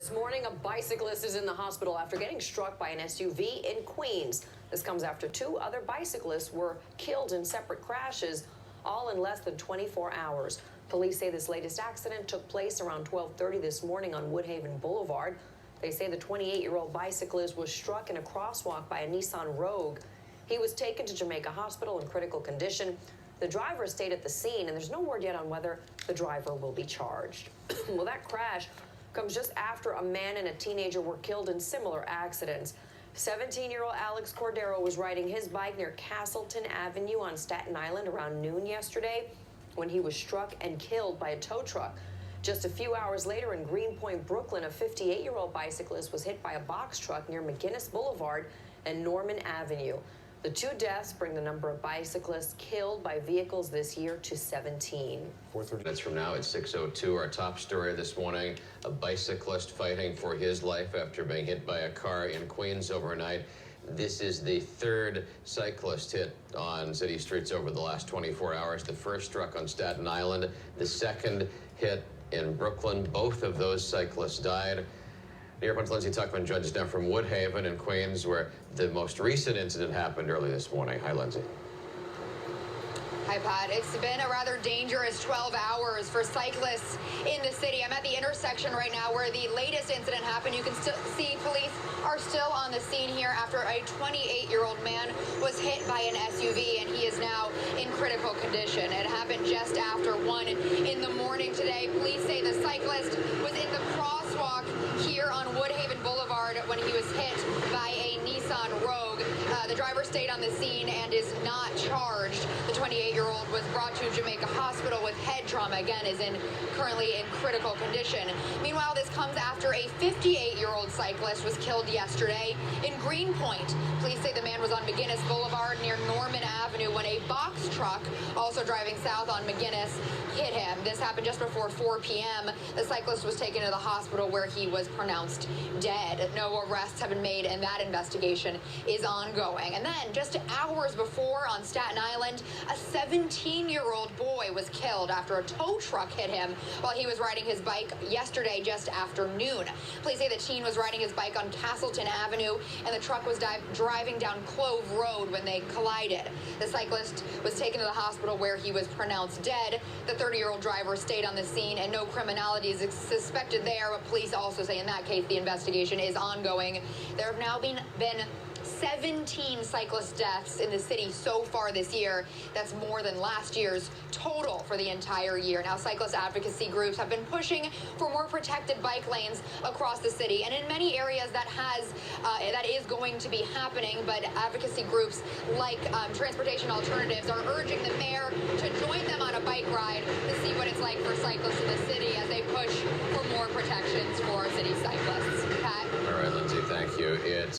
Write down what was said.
This morning, a bicyclist is in the hospital after getting struck by an SUV in Queens. This comes after two other bicyclists were killed in separate crashes, all in less than 24 hours. Police say this latest accident took place around 12:30 this morning on Woodhaven Boulevard. They say the 28-year-old bicyclist was struck in a crosswalk by a Nissan Rogue. He was taken to Jamaica Hospital in critical condition. The driver stayed at the scene, and there's no word yet on whether the driver will be charged. Well, that crash comes just after a man and a teenager were killed in similar accidents. 17-year-old Alex Cordero was riding his bike near Castleton Avenue on Staten Island around noon yesterday when he was struck and killed by a tow truck. Just a few hours later in Greenpoint, Brooklyn, a 58-year-old bicyclist was hit by a box truck near McGinnis Boulevard and Norman Avenue. The two deaths bring the number of bicyclists killed by vehicles this year to 17. 4 minutes from now, it's 6:02. Our top story this morning, a bicyclist fighting for his life after being hit by a car in Queens overnight. This is the third cyclist hit on city streets over the last 24 hours. The first struck on Staten Island, the second hit in Brooklyn. Both of those cyclists died. New York 1's Lindsay Tuckman joins us now from Woodhaven in Queens, where the most recent incident happened early this morning. Hi, Lindsay. Hi, Pat. It's been a rather dangerous 12 hours for cyclists in the city. I'm at the intersection right now where the latest incident happened. You can still see police are still on the scene here after a 28-year-old man was hit by an SUV, and he is now in critical condition. It happened just after 1 in the morning today. Police say the cyclist was in the crosswalk here on Woodhaven Boulevard when he was hit by a Nissan Rogue. The driver stayed on the scene and is not charged. The 28-year-old was brought to Jamaica Hospital with head trauma. Again, is currently in critical condition. Meanwhile, this comes after a 58-year-old cyclist was killed yesterday in Greenpoint. Police say the man was on McGinnis Boulevard near Norman Avenue when a box truck, also driving south on McGinnis, hit him. This happened just before 4 p.m. The cyclist was taken to the hospital where he was pronounced dead. No arrests have been made, and that investigation is ongoing. And then just hours before on Staten Island, a 17-year-old boy was killed after a tow truck hit him while he was riding his bike yesterday just after noon. Police say the teen was riding his bike on Castleton Avenue, and the truck was driving down Clove Road when they collided. The cyclist was taken to the hospital where he was pronounced dead. The 30-year-old driver stayed on the scene, and no criminality is suspected there, but police also say in that case the investigation is ongoing. There have now been 17 cyclist deaths in the city so far this year. That's more than last year's total for the entire year. Now, cyclist advocacy groups have been pushing for more protected bike lanes across the city, and in many areas that is going to be happening. But advocacy groups like Transportation Alternatives are urging the mayor to join them on a bike ride to see what it's like for cyclists in the city as they push for more protections for city cyclists. Pat? All right, Lindsay, thank you. It's